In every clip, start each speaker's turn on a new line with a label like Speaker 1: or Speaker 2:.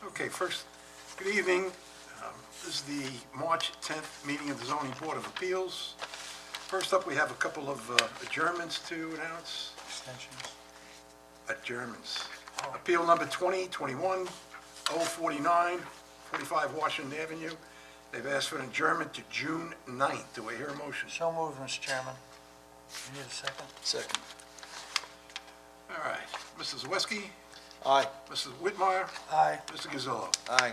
Speaker 1: Okay, first, good evening. This is the March 10th meeting of the Zoning Board of Appeals. First up, we have a couple of adjournments to announce.
Speaker 2: Extensions.
Speaker 1: Adjournments. Appeal number 2021-049, 45 Washington Avenue. They've asked for an adjournment to June 9th. Do I hear a motion?
Speaker 2: So moved, Mr. Chairman. You need a second?
Speaker 3: Second.
Speaker 1: All right. Mrs. Zawiski,
Speaker 3: Aye.
Speaker 1: Mrs. Whitmire,
Speaker 2: Aye.
Speaker 1: Mr. Gazillo.
Speaker 3: Aye.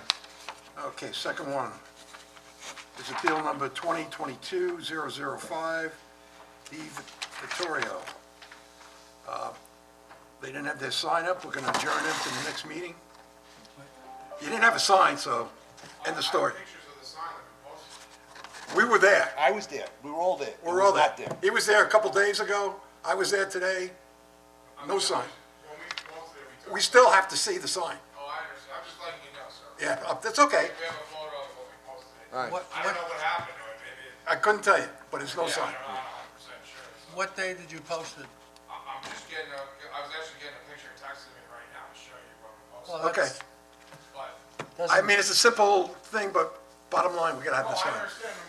Speaker 1: Okay, second one is appeal number 2022-005, D. Vittorio. They didn't have their sign up, we're gonna adjourn them to the next meeting. You didn't have a sign, so, end the story.
Speaker 4: Pictures of the sign that we posted.
Speaker 1: We were there,
Speaker 3: I was there. We were all there.
Speaker 1: we were
Speaker 3: It
Speaker 1: all
Speaker 3: was
Speaker 1: there.
Speaker 3: not
Speaker 1: He was there a couple days ago, I was there today, no sign.
Speaker 4: When we posted it, we took.
Speaker 1: We still have to see the sign.
Speaker 4: Oh, I understand. I'm just letting you know, sir.
Speaker 1: Yeah, that's okay,
Speaker 4: We have a photo of what we posted.
Speaker 3: All right.
Speaker 4: I don't know what happened to it. Maybe it.
Speaker 1: I couldn't tell you, but there's no
Speaker 4: Yeah,
Speaker 1: sign.
Speaker 4: I'm not 100% sure. So
Speaker 2: What day did you post it?
Speaker 4: I'm just getting I was actually getting a picture texted me right now to show you what we posted.
Speaker 2: Well,
Speaker 1: Okay,
Speaker 4: But,
Speaker 2: Doesn't-
Speaker 1: I mean, it's a simple thing, but bottom line, we gotta have
Speaker 4: oh,
Speaker 1: the
Speaker 4: I
Speaker 1: sign.
Speaker 4: understand.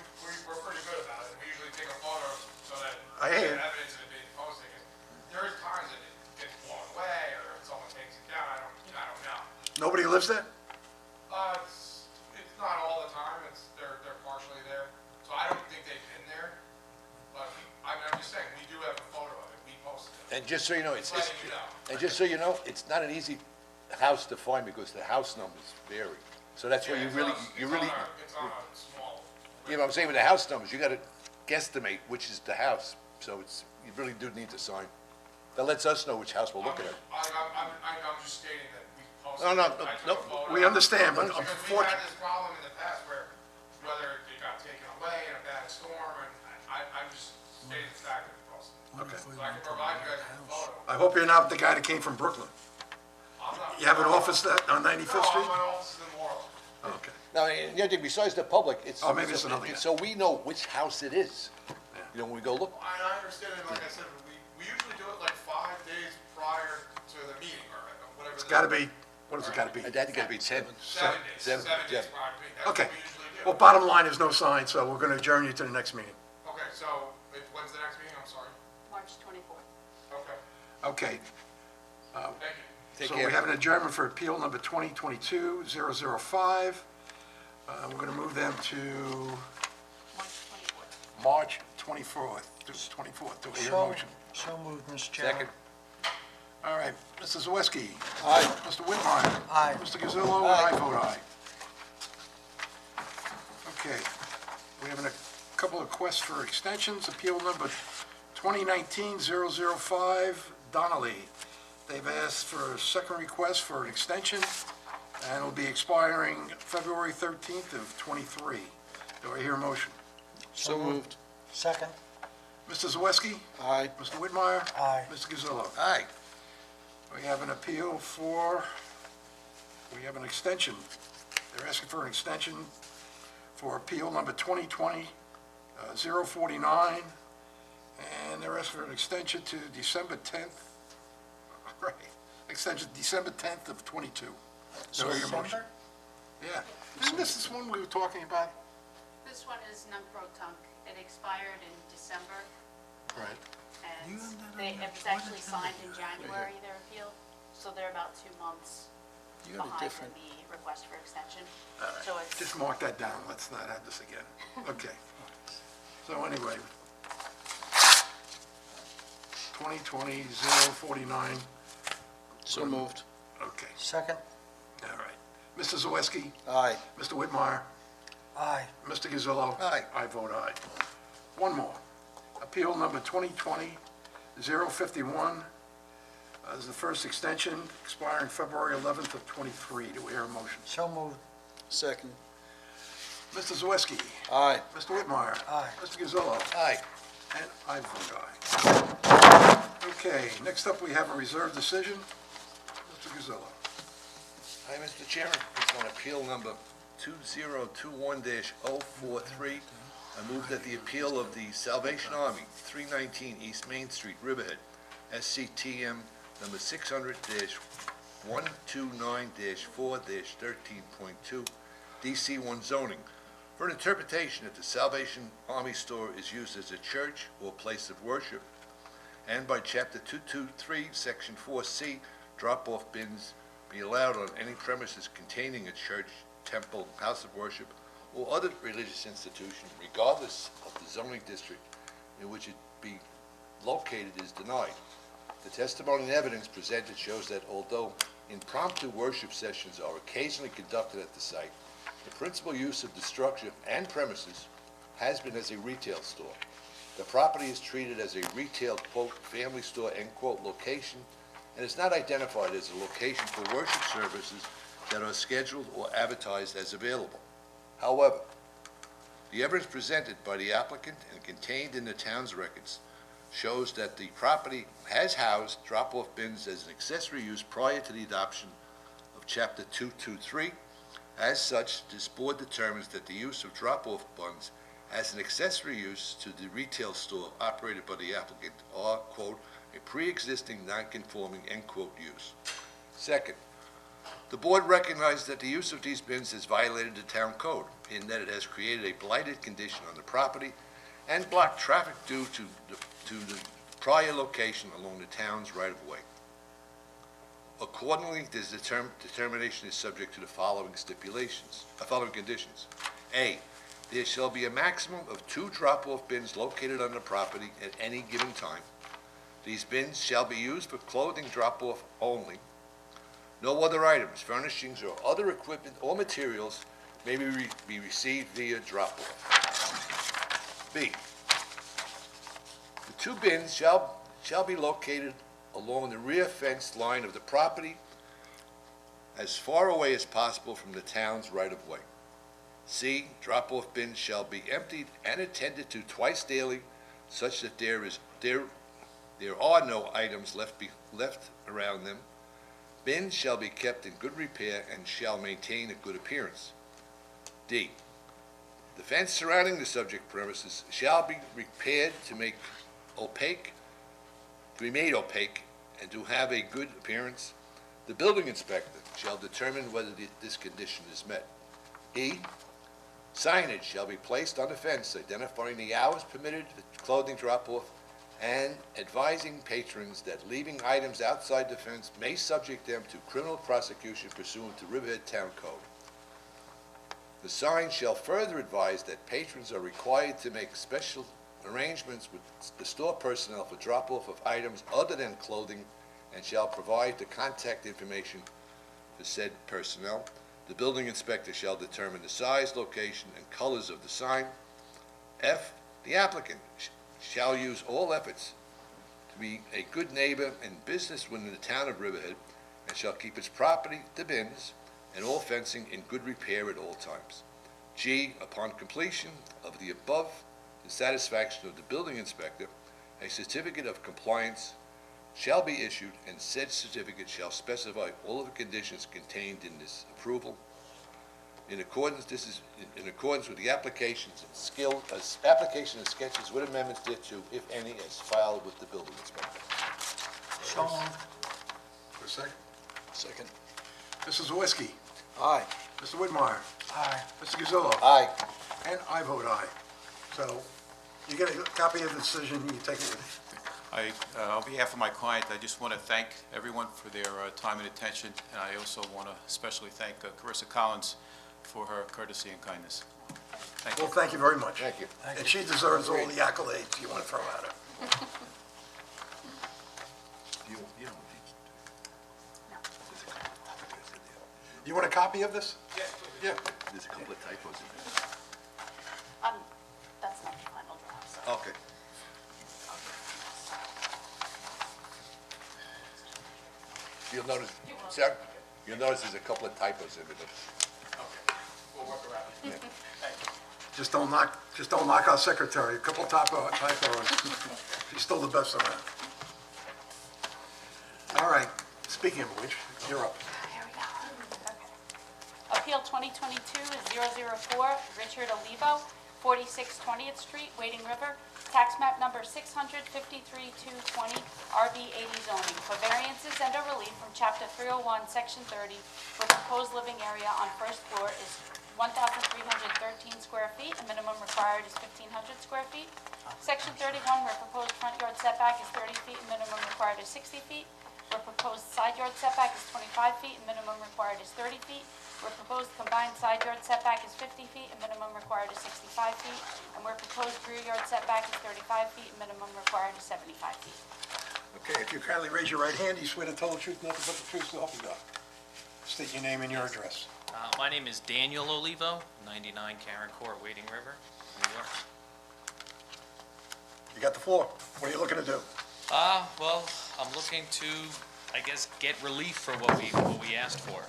Speaker 4: We're pretty good about it. We usually take a photo so that
Speaker 1: I
Speaker 4: we
Speaker 1: hear
Speaker 4: have
Speaker 1: you.
Speaker 4: evidence of it being posted. 'Cause there's times that it gets blown away or someone takes it down. I don't know.
Speaker 1: Nobody lives there?
Speaker 4: It's not all the time, they're partially there, so I don't think they've been there, but I'm just saying, we do have a photo of it, we posted it.
Speaker 3: And just so you know,
Speaker 4: Just letting you know.
Speaker 3: and just so you know, it's not an easy house to find because the house numbers vary. So that's why
Speaker 4: Yeah,
Speaker 3: you
Speaker 4: it's
Speaker 3: really,
Speaker 4: on-
Speaker 3: you
Speaker 4: it's
Speaker 3: really,
Speaker 4: on it's on a small,
Speaker 3: you know what I'm saying, with the house numbers, you gotta guesstimate which is the house. So it's, you really do need to sign. That lets us know which house we're looking at.
Speaker 4: I'm just stating that we posted.
Speaker 3: No, no,
Speaker 4: it. I took
Speaker 3: no,
Speaker 4: a photo.
Speaker 1: We understand, but
Speaker 4: Because we've
Speaker 1: unfortunately,
Speaker 4: had this problem in the past where whether it got taken away in a bad storm, and I'm just stating the fact that we posted it.
Speaker 1: okay.
Speaker 4: So I can provide you guys with a photo.
Speaker 1: I hope you're not the guy that came from Brooklyn.
Speaker 4: I'm not-
Speaker 1: You have an office that, on
Speaker 4: No,
Speaker 1: 95th Street?
Speaker 4: my office is in Laurel.
Speaker 1: Okay.
Speaker 3: Now, and the other thing, besides the public, it's.
Speaker 1: Oh, maybe it's another guy.
Speaker 3: So we know which house it is.
Speaker 1: Yeah.
Speaker 3: You know, when we go look,
Speaker 4: I understand, and like I said, we usually do it like 5 days prior to the meeting, or whatever.
Speaker 1: It's gotta be, what does it gotta be?
Speaker 3: I think it'd be 10.
Speaker 4: 7 days,
Speaker 3: Seven,
Speaker 4: 7 days
Speaker 3: yeah.
Speaker 4: prior to the meeting, that's
Speaker 1: Okay.
Speaker 4: what we usually do.
Speaker 1: Well, bottom line is no sign, so we're gonna adjourn you to the next meeting.
Speaker 4: Okay, so, when's the next meeting, I'm sorry?
Speaker 5: March 24th.
Speaker 4: Okay,
Speaker 1: Okay,
Speaker 4: thank you.
Speaker 3: Take
Speaker 1: so
Speaker 3: care.
Speaker 1: we have an adjournment for appeal number 2022-005. We're gonna move them to
Speaker 5: March
Speaker 1: March 24th,
Speaker 5: 24th.
Speaker 1: Do we hear a
Speaker 2: So,
Speaker 1: motion?
Speaker 2: so moved, Mr. Chairman.
Speaker 3: Second.
Speaker 1: All right, Mrs. Zawiski.
Speaker 3: Aye.
Speaker 1: Mr. Whitmire.
Speaker 2: Aye.
Speaker 1: Mr. Gazillo, and I vote aye. Okay, we have a couple of requests for extensions. Appeal number 2019-005, Donnelly. They've asked for a second request for an extension, and it'll be expiring February 13th of '23. Do I hear a motion?
Speaker 3: So moved.
Speaker 2: Second.
Speaker 1: Mr. Zawiski?
Speaker 3: Aye.
Speaker 1: Mr. Whitmire?
Speaker 2: Aye.
Speaker 1: Mr. Gazillo?
Speaker 3: Aye.
Speaker 1: We have an appeal for, we have an extension. They're asking for an extension for appeal number 2020-049, and they're asking for an extension to December 10th, right, extension December 10th of '22. Do I hear a motion?
Speaker 2: December?
Speaker 1: Yeah. Isn't this one we were talking about?
Speaker 5: This one is non-pro-tunc. It expired in December,
Speaker 1: Right.
Speaker 5: and it was actually signed in January, their appeal, so they're about 2 months
Speaker 3: You got a
Speaker 5: behind in
Speaker 3: different,
Speaker 5: the request for extension.
Speaker 1: All right.
Speaker 5: So it's,
Speaker 1: Just mark that down, let's not have this again. Okay. So anyway, 2020-049,
Speaker 3: so moved.
Speaker 1: okay,
Speaker 2: Second.
Speaker 1: all right. Mr. Zawiski,
Speaker 3: Aye.
Speaker 1: Mr. Whitmire,
Speaker 2: Aye.
Speaker 1: Mr. Gazillo.
Speaker 3: Aye.
Speaker 1: I vote aye. One more. Appeal number 2020-051. This is the first extension expiring February 11th of '23. Do we hear a motion?
Speaker 2: So moved.
Speaker 3: Second.
Speaker 1: Mr. Zawiski,
Speaker 3: Aye.
Speaker 1: Mr. Whitmire.
Speaker 2: Aye.
Speaker 1: Mr. Gazillo.
Speaker 3: Aye.
Speaker 1: And I vote aye. Okay, next up, we have a reserved decision. Mr. Gazillo.
Speaker 3: Hi, Mr. Chairman. It's on appeal number 2021-043. I move that the appeal of the Salvation Army, 319 East Main Street, Riverhead, SCTM number 600-1 129-4-13.2 DC1 zoning for an interpretation that the Salvation Army store is used as a church or place of worship, and by Chapter 223, Section 4C, drop-off bins be allowed on any premises containing a church, temple, house of worship, or other religious institution, regardless of the zoning district in which it be located, is denied. The testimony and evidence presented shows that although impromptu worship sessions are occasionally conducted at the site, the principal use of the structure and premises has been as a retail store. The property is treated as a retail, quote, family store, end quote, location, and is not identified as a location for worship services that are scheduled or advertised as available. However, the evidence presented by the applicant and contained in the town's records shows that the property has housed drop-off bins as an accessory use prior to the adoption of Chapter 223. As such, this board determines that the use of drop-off bins as an accessory use to the retail store operated by the applicant are, quote, a pre-existing non-conforming, end quote, use. Second, the board recognized that the use of these bins has violated the town code in that it has created a blighted condition on the property and blocked traffic due to the prior location along the town's right-of-way. Accordingly, this determination is subject to the following conditions. A, there shall be a maximum of 2 drop-off bins located on the property at any given time. These bins shall be used for clothing drop-off only. No other items, furnishings, or other equipment or materials may be received via drop-off. B, the 2 bins shall be located along the rear fence line of the property as far away as possible from the town's right-of-way. C, drop-off bins shall be emptied and attended to twice daily, such that there are no items left around them. Bins shall be kept in good repair and shall maintain a good appearance. D, the fence surrounding the subject premises shall be repaired to be made opaque and to have a good appearance. The building inspector shall determine whether this condition is met. E, signage shall be placed on the fence identifying the hours permitted for clothing drop-off and advising patrons that leaving items outside the fence may subject them to criminal prosecution pursuant to Riverhead Town Code. The sign shall further advise that patrons are required to make special arrangements with the store personnel for drop-off of items other than clothing and shall provide the contact information for said personnel. The building inspector shall determine the size, location, and colors of the sign. F, the applicant shall use all efforts to be a good neighbor and business within the town of Riverhead and shall keep its property, the bins, and all fencing in good repair at all times. G, upon completion of the above, in satisfaction of the building inspector, a certificate of compliance shall be issued, and said certificate shall specify all of the conditions contained in this approval. In accordance with the application and sketches with amendments thereto, if any, as filed with the building inspector.
Speaker 2: So moved.
Speaker 1: For a second.
Speaker 3: Second.
Speaker 1: Mrs. Zawiski.
Speaker 3: Aye.
Speaker 1: Mr. Whitmire.
Speaker 2: Aye.
Speaker 1: Mr. Gazillo.
Speaker 3: Aye.
Speaker 1: And I vote aye. So you get a copy of the decision, you take it with you.
Speaker 6: On behalf of my client, I just want to thank everyone for their time and attention, and I also want to especially thank Carissa Collins for her courtesy and kindness. Thank you.
Speaker 1: Well, thank you very much.
Speaker 3: Thank you.
Speaker 1: And she deserves all the accolades you want to throw at her.
Speaker 3: You don't need to.
Speaker 1: You want a copy of this?
Speaker 4: Yes, please.
Speaker 1: Yeah.
Speaker 3: There's a couple of typos in
Speaker 5: That's not the final draft, so.
Speaker 3: there. Okay. You'll notice, Sarah, there's a couple of typos in it.
Speaker 4: Okay, we'll work around it. Thank you.
Speaker 1: Just don't knock our secretary, a couple typos. She's still the best around. All right, speaking of which, you're up.
Speaker 5: Here we go. Okay. Appeal 2022 is 004, Richard Olivo, 46 20th Street, Wading River, tax map number 653-220, RB80 zoning, for variances and or relief from Chapter 301, Section 30, where proposed living area on first floor is 1,313 square feet, and minimum required is 1,500 square feet. Section 31, where proposed front yard setback is 30 feet, and minimum required is 60 feet. Where proposed side yard setback is 25 feet, and minimum required is 30 feet. Where proposed combined side yard setback is 50 feet, and minimum required is 65 feet. And where proposed rear yard setback is 35 feet, and minimum required is 75 feet.
Speaker 1: Okay, if you kindly raise your right hand, do you swear to tell the truth, nothing but the truth, so help you God? State your name and your address.
Speaker 2: My name is Daniel Olivo, 99 Karen Court, Wading River, New York.
Speaker 1: You got the floor. What are you looking to do?
Speaker 2: Well, I'm looking to, I guess, get relief for what we asked for.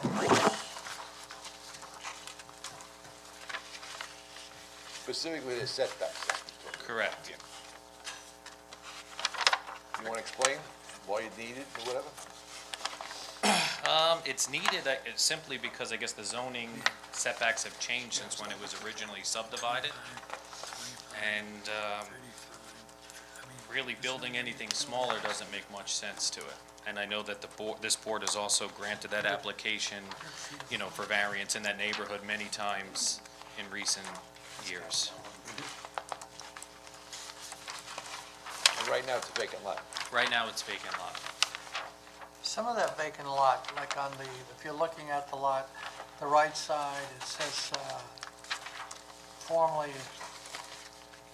Speaker 3: Specifically the setbacks.
Speaker 2: Correct.
Speaker 3: You want to explain why you need it or whatever?
Speaker 2: It's needed simply because I guess the zoning setbacks have changed since when it was originally subdivided. And really building anything smaller doesn't make much sense to it. And I know that this board has also granted that application, you know, for variance in that neighborhood many times in recent years.
Speaker 3: And right now, it's a vacant lot.
Speaker 2: Right now, it's vacant lot.
Speaker 7: Some of that vacant lot, like on the, if you're looking at the lot, the right side, it says formerly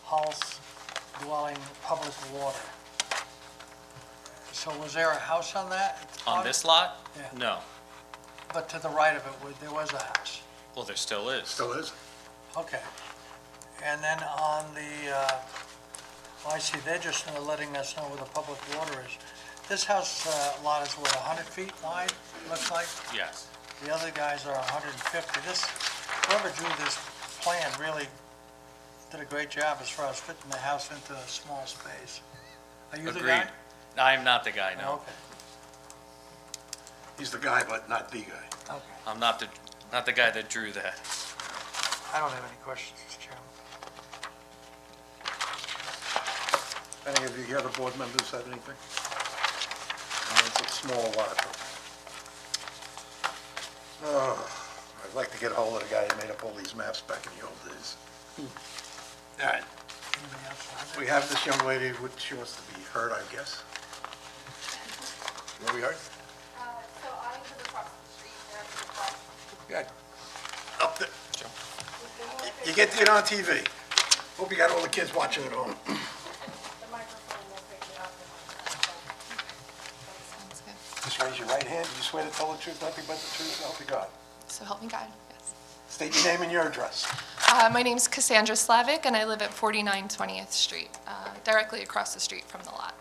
Speaker 7: house dwelling public water. So was there a house on that?
Speaker 2: On this lot?
Speaker 7: Yeah.
Speaker 2: No.
Speaker 7: But to the right of it, there was a house.
Speaker 2: Well, there still is.
Speaker 1: Still is?
Speaker 7: Okay. And then on the, well, I see, they're just letting us know where the public water is. This house lot is what, 100 feet wide, looks like?
Speaker 2: Yes.
Speaker 7: The other guys are 150. Whoever drew this plan really did a great job as far as fitting the house into a small space. Are you the guy?
Speaker 2: Agreed. I am not the guy, no.
Speaker 7: Okay,
Speaker 1: He's the guy, but not the guy.
Speaker 7: okay.
Speaker 2: I'm not the guy that drew that.
Speaker 7: I don't have any questions, Mr. Chairman.
Speaker 1: Any of the other board members have anything? It's a small lot. I'd like to get a hold of the guy who made up all these maps back in the old days. All right,
Speaker 7: Anybody else have
Speaker 1: we have this young lady, she wants to be heard, I guess.
Speaker 3: You want to be heard?
Speaker 5: So I live across the street there from the club.
Speaker 3: Good.
Speaker 1: Up there. You get to get on TV. Hope you got all the kids watching at home.
Speaker 5: The microphone will pick it up.
Speaker 8: Sounds good.
Speaker 1: Just raise your right hand. Do you swear to tell the truth, nothing but the truth, so help you God?
Speaker 8: So help me God, yes.
Speaker 1: State your name and your address.
Speaker 8: My name's Cassandra Slavic, and I live at 49 20th Street, directly across the street from the lot.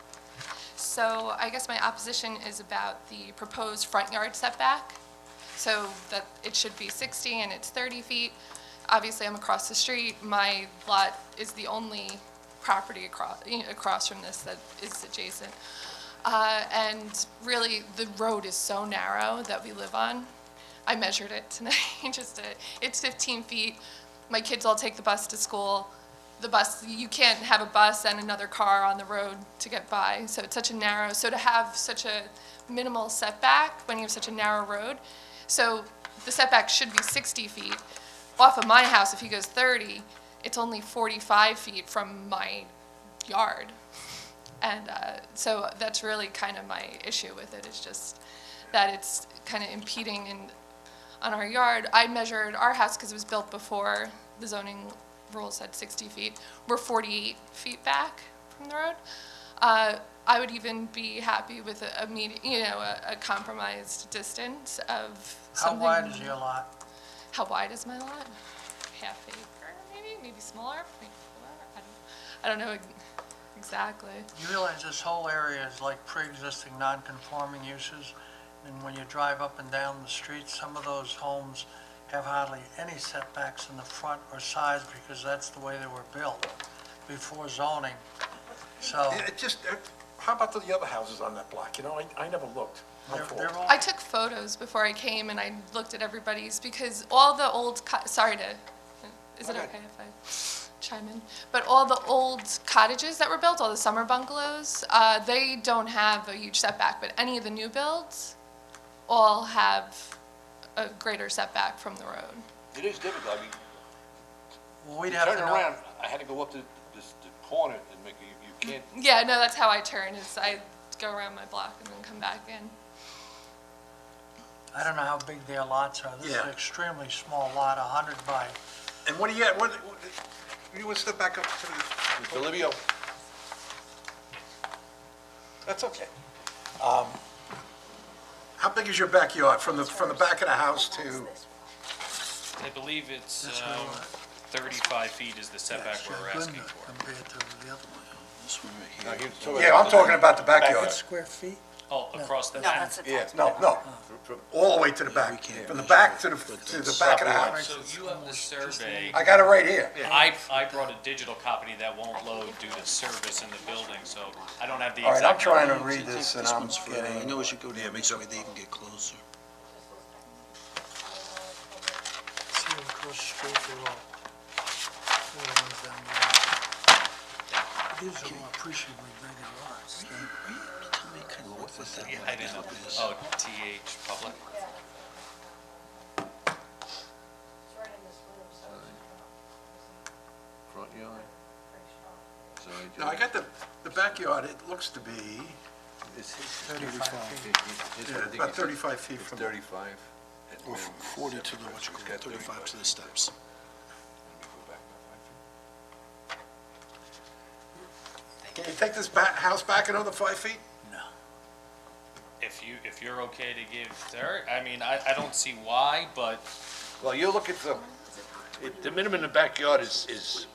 Speaker 8: So I guess my opposition is about the proposed front yard setback. So that it should be 60 and it's 30 feet. Obviously, I'm across the street. My lot is the only property across from this that is adjacent. And really, the road is so narrow that we live on. I measured it tonight, it's 15 feet. My kids all take the bus to school. The bus, you can't have a bus and another car on the road to get by. So it's such a narrow, so to have such a minimal setback when you have such a narrow road. So the setback should be 60 feet. Off of my house, if he goes 30, it's only 45 feet from my yard. And so that's really kind of my issue with it, is just that it's kind of impeding on our yard. I measured our house because it was built before the zoning rules said 60 feet. We're 48 feet back from the road. I would even be happy with a compromised distance of
Speaker 7: How
Speaker 8: something.
Speaker 7: wide is your lot?
Speaker 8: How wide is my lot? Half acre, maybe smaller. Maybe fuller. I don't know exactly.
Speaker 7: You realize this whole area is like pre-existing non-conforming uses? And when you drive up and down the street, some of those homes have hardly any setbacks in the front or sides because that's the way they were built before zoning. So
Speaker 1: How about the other houses on that block? You know, I never looked. My fault.
Speaker 7: they're all,
Speaker 8: I took photos before I came and I looked at everybody's because all the old, sorry to, is it
Speaker 1: Okay.
Speaker 8: okay if I chime in. But all the old cottages that were built, all the summer bungalows, they don't have a huge setback, but any of the new builds all have a greater setback from the road.
Speaker 3: It is difficult, I mean,
Speaker 7: Well, we'd
Speaker 3: you
Speaker 7: have to
Speaker 3: turn
Speaker 7: know.
Speaker 3: around, I had to go up to this, the corner and make, you can't,
Speaker 8: Yeah, no, that's how I turn, is I go around my block and then come back in.
Speaker 7: I don't know how big their lots are. This is
Speaker 1: Yeah.
Speaker 7: an extremely small lot, 100 by,
Speaker 1: And what do you got, you want to step back up to the,
Speaker 3: Mr. Livio,
Speaker 1: that's okay. How big is your backyard, from the back of the house to,
Speaker 2: I believe it's 35 feet is the setback we're asking for.
Speaker 7: compared to the other one.
Speaker 9: This one right
Speaker 3: now,
Speaker 9: here.
Speaker 3: he's
Speaker 1: yeah, I'm talking about the backyard.
Speaker 7: Square feet?
Speaker 2: Oh, across the
Speaker 5: No,
Speaker 2: back.
Speaker 5: that's a
Speaker 3: Yeah.
Speaker 5: tax.
Speaker 1: No,
Speaker 3: From-
Speaker 1: all the way to the back, from the back to the back of the house.
Speaker 2: So you have the survey.
Speaker 1: I got it right here.
Speaker 2: I brought a digital copy that won't load due to service in the building, so I don't have the
Speaker 1: All right, I'm
Speaker 2: exact.
Speaker 1: trying to
Speaker 2: number.
Speaker 1: read this and
Speaker 9: This
Speaker 1: I'm
Speaker 9: one's for,
Speaker 1: getting.
Speaker 9: I know as you go down, this way they can get closer.
Speaker 7: See them across the street, they're all the ones down there. These are all appreciably bigger lots.
Speaker 9: Tell me kind of what that
Speaker 2: Yeah, I didn't know. Oh, TH Public.
Speaker 3: front yard. Side
Speaker 1: No, I
Speaker 3: yard.
Speaker 1: got the backyard, it looks to be,
Speaker 3: It's
Speaker 7: 35 feet.
Speaker 1: yeah, about 35 feet from.
Speaker 3: 35.
Speaker 9: Or 40 to the, what you call it, 35 to the steps.
Speaker 1: Can you take this house back another 5 feet?
Speaker 2: If you're okay to give Derek, I mean, I don't see why, but
Speaker 3: Well, you're looking for, the minimum in the backyard is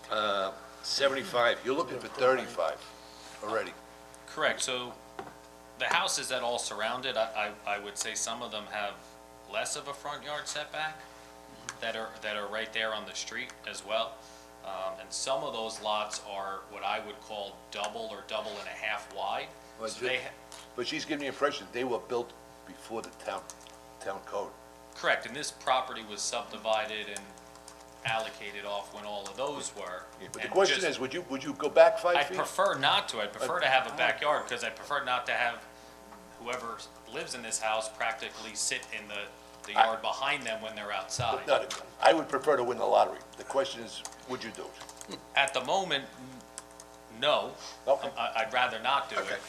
Speaker 3: 75, you're looking for 35 already.
Speaker 2: correct, so the houses that all surround it, I would say some of them have less of a front yard setback that are right there on the street as well. And some of those lots are what I would call double or double and a half wide.
Speaker 3: Well,
Speaker 2: So they,
Speaker 3: But she's giving the impression they were built before the town code.
Speaker 2: correct, and this property was subdivided and allocated off when all of those were.
Speaker 3: But the
Speaker 2: And
Speaker 3: question
Speaker 2: just-
Speaker 3: is, would you go back 5
Speaker 2: I'd
Speaker 3: feet?
Speaker 2: prefer not to. I'd prefer to have a backyard, because I prefer not to have whoever lives in this house practically sit in the yard behind them when they're outside.
Speaker 3: No, I would prefer to win the lottery. The question is, would you do it?
Speaker 2: At the moment, no.
Speaker 3: Okay.
Speaker 2: I'd rather not do
Speaker 3: Okay.
Speaker 2: it.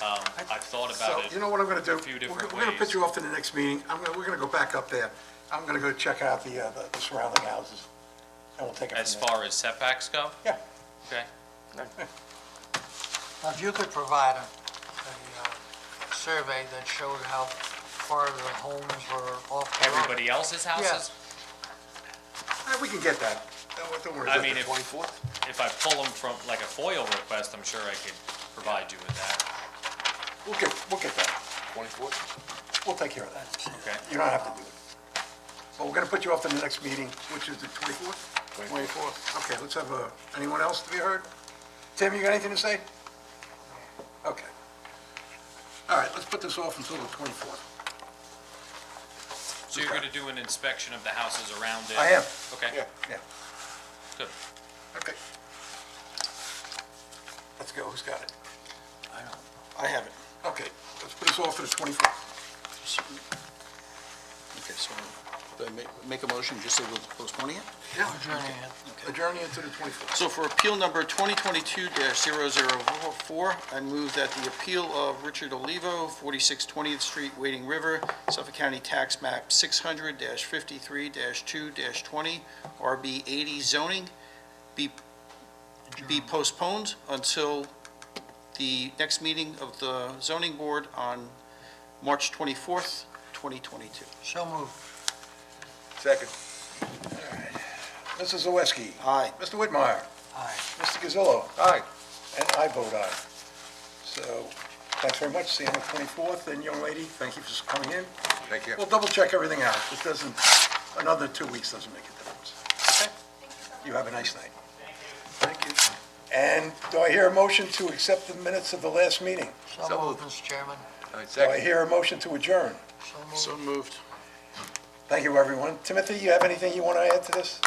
Speaker 2: I've thought
Speaker 1: So,
Speaker 2: about it.
Speaker 1: you know what I'm gonna do?
Speaker 2: few different
Speaker 1: We're gonna put
Speaker 2: ways.
Speaker 1: you off to the next meeting. We're gonna go back up there. I'm gonna go check out the surrounding houses, and we'll take it
Speaker 2: As
Speaker 1: from there.
Speaker 2: far as setbacks go?
Speaker 1: Yeah.
Speaker 2: Okay.
Speaker 7: Now, if you could provide a survey that showed how far the homes were off the road.
Speaker 2: Everybody else's houses?
Speaker 1: We can get that. Don't worry.
Speaker 2: I mean,
Speaker 1: if
Speaker 2: if I pull them from, like a FOIL request, I'm sure I could provide you with that.
Speaker 1: we'll get that.
Speaker 3: 24th?
Speaker 1: We'll take care of that.
Speaker 2: Okay.
Speaker 1: You don't have to do it. But we're gonna put you off to the next meeting, which is the 24th? 24th. Okay, let's have anyone else to be heard? Tim, you got anything to say? Okay. All right, let's put this off until the 24th.
Speaker 2: So you're gonna do an inspection of the houses around it?
Speaker 1: I am.
Speaker 2: Okay,
Speaker 1: Yeah,
Speaker 2: good.
Speaker 1: okay. Let's go, who's got it?
Speaker 9: I have it.
Speaker 1: Okay, let's put this off to the 24th.
Speaker 9: Okay, so do I make a motion, just say we're postponing it?
Speaker 1: Yeah.
Speaker 7: Adjourning it.
Speaker 1: Adjourning it to the 24th.
Speaker 9: So for appeal number 2022-004, I move that the appeal of Richard Olivo, 46 20th Street, Wading River, Suffolk County Tax Map 600-53-2-20, RB 80 zoning, be postponed until the next meeting of the zoning board on March 24th, 2022.
Speaker 7: So moved.
Speaker 3: Second.
Speaker 1: Mrs. Zawiski.
Speaker 9: Aye.
Speaker 1: Mr. Whitmire.
Speaker 7: Aye.
Speaker 1: Mr. Gazillo.
Speaker 3: Aye.
Speaker 1: And I vote aye. So, thanks very much. See you on the 24th. And young lady, thank you for coming in.
Speaker 3: Thank you.
Speaker 1: We'll double check everything out. It doesn't, another 2 weeks doesn't make a difference. Okay? You have a nice night. Thank you. And do I hear a motion to accept the minutes of the last meeting?
Speaker 7: So
Speaker 3: So
Speaker 7: moved,
Speaker 3: moved.
Speaker 7: Mr. Chairman.
Speaker 3: All right,
Speaker 1: Do I
Speaker 3: second.
Speaker 1: hear a motion to adjourn?
Speaker 7: So moved.
Speaker 9: So moved.
Speaker 1: Thank you, everyone. Timothy, you have anything you want to add to this?